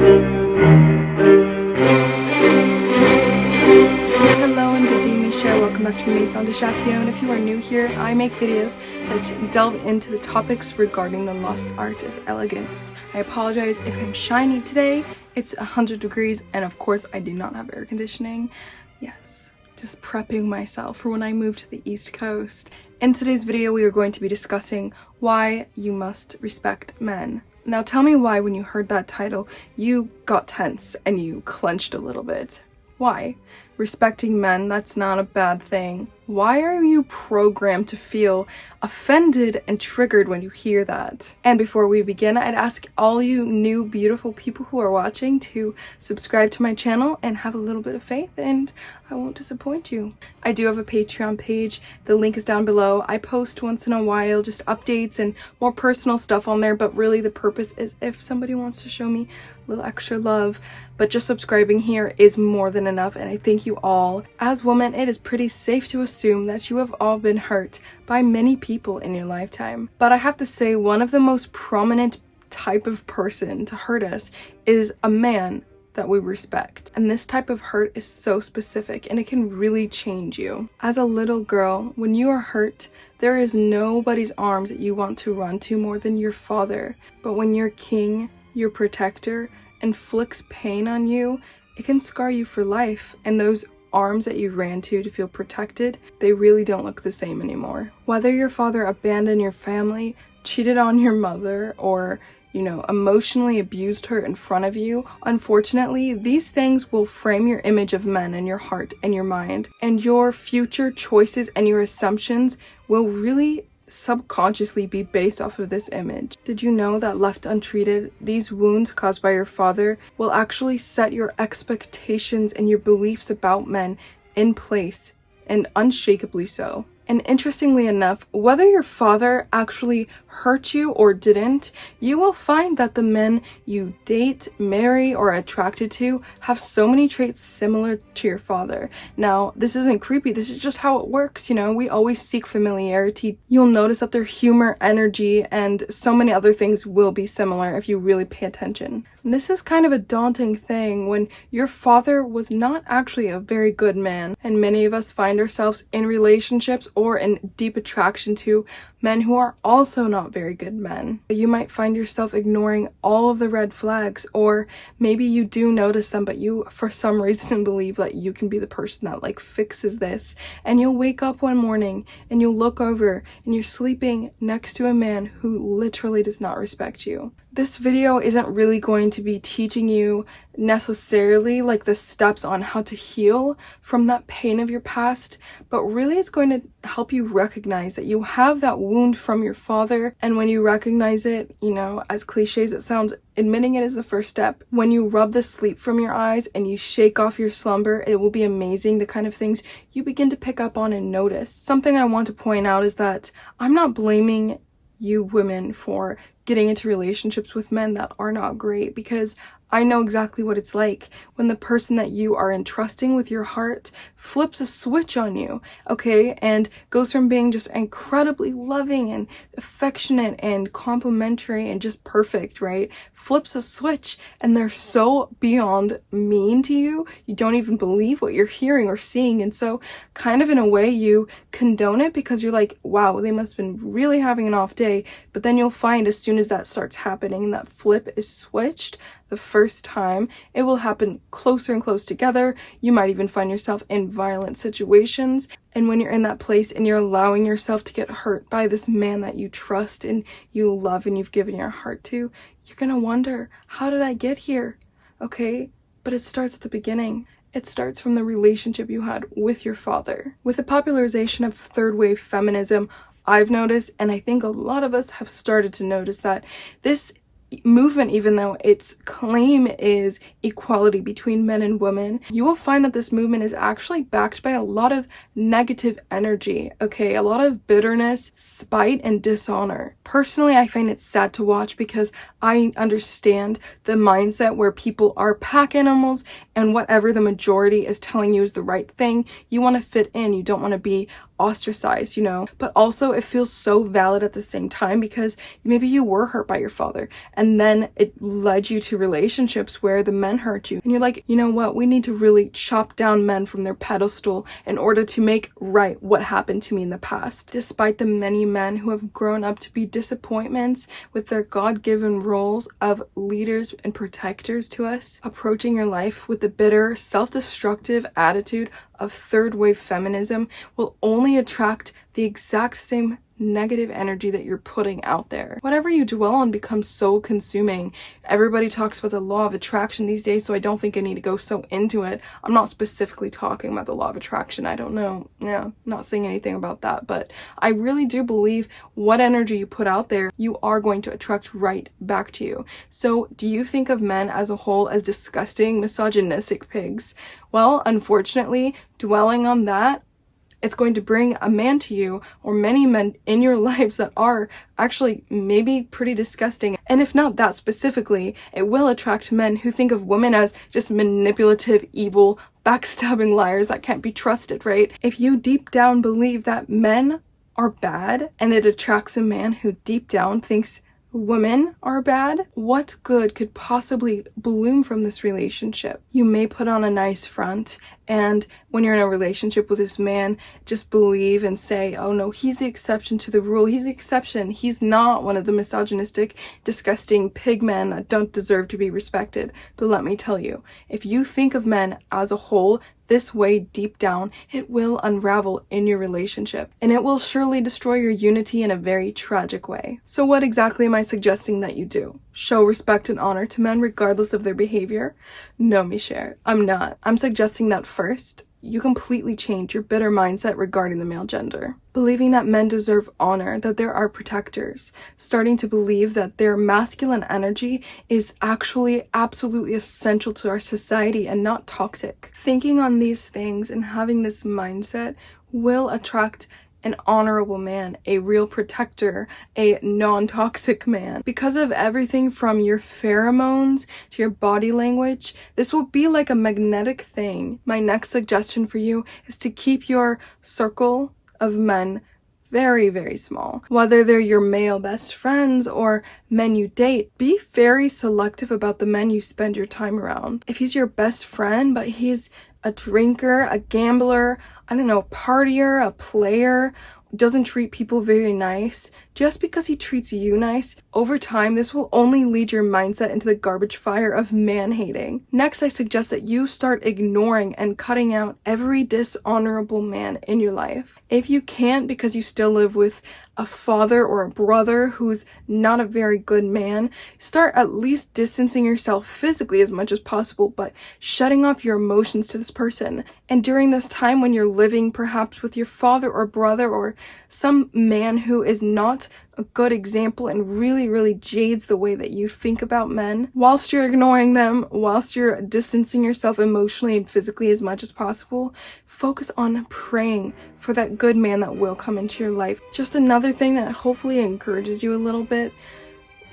Hello and good day, Michelle. Welcome back to Maison de Chatillon. And if you are new here, I make videos that delve into the topics regarding the lost art of elegance. I apologize if I'm shiny today. It's 100 degrees and of course I do not have air conditioning. Yes, just prepping myself for when I move to the East Coast. In today's video, we are going to be discussing why you must respect men. Now tell me why when you heard that title, you got tense and you clenched a little bit. Why? Respecting men, that's not a bad thing. Why are you programmed to feel offended and triggered when you hear that? And before we begin, I'd ask all you new beautiful people who are watching to subscribe to my channel and have a little bit of faith, and I won't disappoint you. I do have a Patreon page. The link is down below. I post once in a while just updates and more personal stuff on there, but really the purpose is if somebody wants to show me a little extra love. But just subscribing here is more than enough, and I thank you all. As women, it is pretty safe to assume that you have all been hurt by many people in your lifetime. But I have to say, one of the most prominent type of person to hurt us is a man that we respect. And this type of hurt is so specific and it can really change you. As a little girl, when you are hurt, there is nobody's arms that you want to run to more than your father. But when your king, your protector, inflicts pain on you, it can scar you for life. And those arms that you ran to feel protected, they really don't look the same anymore. Whether your father abandoned your family, cheated on your mother, or emotionally abused her in front of you, unfortunately, these things will frame your image of men in your heart and your mind. And your future choices and your assumptions will really subconsciously be based off of this image. Did you know that left untreated, these wounds caused by your father will actually set your expectations and your beliefs about men in place, and unshakably so? And interestingly enough, whether your father actually hurt you or didn't, you will find that the men you date, marry, or are attracted to have so many traits similar to your father. Now, this isn't creepy, this is just how it works, we always seek familiarity. You'll notice that their humor, energy, and so many other things will be similar if you really pay attention. And this is kind of a daunting thing when your father was not actually a very good man, and many of us find ourselves in relationships or in deep attraction to men who are also not very good men. You might find yourself ignoring all of the red flags, or maybe you do notice them, but you for some reason believe that you can be the person that fixes this. And you'll wake up one morning and you'll look over and you're sleeping next to a man who literally does not respect you. This video isn't really going to be teaching you necessarily the steps on how to heal from that pain of your past, but really it's going to help you recognize that you have that wound from your father. And when you recognize it, as cliche as it sounds, admitting it is the first step. When you rub the sleep from your eyes and you shake off your slumber, it will be amazing the kind of things you begin to pick up on and notice. Something I want to point out is that I'm not blaming you women for getting into relationships with men that are not great, because I know exactly what it's like when the person that you are entrusting with your heart flips a switch on you, okay, and goes from being just incredibly loving and affectionate and complimentary and just perfect, right? Flips a switch and they're so beyond mean to you, you don't even believe what you're hearing or seeing. And so kind of in a way you condone it because you're like, wow, they must have been really having an off day. But then you'll find as soon as that starts happening and that flip is switched the first time, it will happen closer and close together. You might even find yourself in violent situations. And when you're in that place and you're allowing yourself to get hurt by this man that you trust and you love and you've given your heart to, you're gonna wonder, how did I get here? Okay, but it starts at the beginning. It starts from the relationship you had with your father. With the popularization of third wave feminism, I've noticed, and I think a lot of us have started to notice, that this movement, even though its claim is equality between men and women, you will find that this movement is actually backed by a lot of negative energy, okay? A lot of bitterness, spite, and dishonor. Personally, I find it sad to watch because I understand the mindset where people are pack animals and whatever the majority is telling you is the right thing, you want to fit in. You don't want to be ostracized, you know, but also it feels so valid at the same time because maybe you were hurt by your father and then it led you to relationships where the men hurt you and you're like, you know what, we need to really chop down men from their pedestal in order to make right what happened to me in the past. Despite the many men who have grown up to be disappointments with their God-given roles of leaders and protectors to us, approaching your life with the bitter, self-destructive attitude of third-wave feminism will only attract the exact same negative energy that you're putting out there. Whatever you dwell on becomes so consuming. Everybody talks about the law of attraction these days, so I don't think I need to go so into it. I'm not specifically talking about the law of attraction. I don't know. Yeah, not saying anything about that, but I really do believe what energy you put out there, you are going to attract right back to you. So do you think of men as a whole as disgusting, misogynistic pigs? Well, unfortunately, dwelling on that, it's going to bring a man to you or many men in your lives that are actually maybe pretty disgusting. And if not that specifically, it will attract men who think of women as just manipulative, evil, backstabbing liars that can't be trusted, right? If you deep down believe that men are bad and it attracts a man who deep down thinks women are bad, what good could possibly bloom from this relationship? You may put on a nice front, and when you're in a relationship with this man, just believe and say, oh no, he's the exception to the rule. He's the exception. He's not one of the misogynistic, disgusting pig men that don't deserve to be respected. But let me tell you, if you think of men as a whole this way deep down, it will unravel in your relationship, and it will surely destroy your unity in a very tragic way. So what exactly am I suggesting that you do? Show respect and honor to men regardless of their behavior? No, mes chers, I'm not. I'm suggesting that first, you completely change your bitter mindset regarding the male gender. Believing that men deserve honor, that there are protectors. Starting to believe that their masculine energy is actually absolutely essential to our society and not toxic. Thinking on these things and having this mindset will attract an honorable man, a real protector, a non-toxic man. Because of everything from your pheromones to your body language, this will be like a magnetic thing. My next suggestion for you is to keep your circle of men very, very small. Whether they're your male best friends or men you date, be very selective about the men you spend your time around. If he's your best friend, but he's a drinker, a gambler, I don't know, a partier, a player, doesn't treat people very nice, just because he treats you nice, over time this will only lead your mindset into the garbage fire of man-hating. Next, I suggest that you start ignoring and cutting out every dishonorable man in your life. If you can't because you still live with a father or a brother who's not a very good man, start at least distancing yourself physically as much as possible, but shutting off your emotions to this person. And during this time when you're living perhaps with your father or brother or some man who is not a good example and really, really jades the way that you think about men, whilst you're ignoring them, whilst you're distancing yourself emotionally and physically as much as possible, focus on praying for that good man that will come into your life. Just another thing that hopefully encourages you a little bit.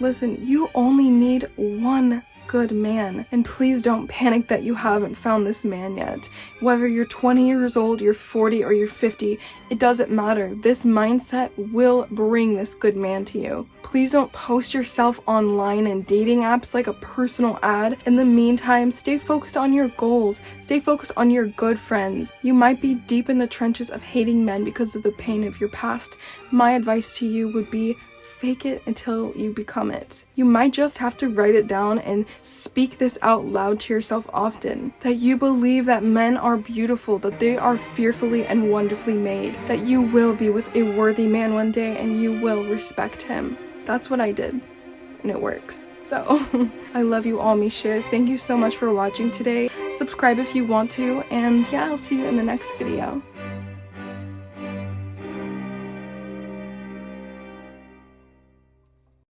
Listen, you only need one good man, and please don't panic that you haven't found this man yet. Whether you're 20 years old, you're 40, or you're 50, it doesn't matter. This mindset will bring this good man to you. Please don't post yourself online and dating apps like a personal ad. In the meantime, stay focused on your goals. Stay focused on your good friends. You might be deep in the trenches of hating men because of the pain of your past. My advice to you would be fake it until you become it. You might just have to write it down and speak this out loud to yourself often. That you believe that men are beautiful, that they are fearfully and wonderfully made, that you will be with a worthy man one day and you will respect him. That's what I did, and it works. So, I love you all, mes chers. Thank you so much for watching today. Subscribe if you want to, and yeah, I'll see you in the next video.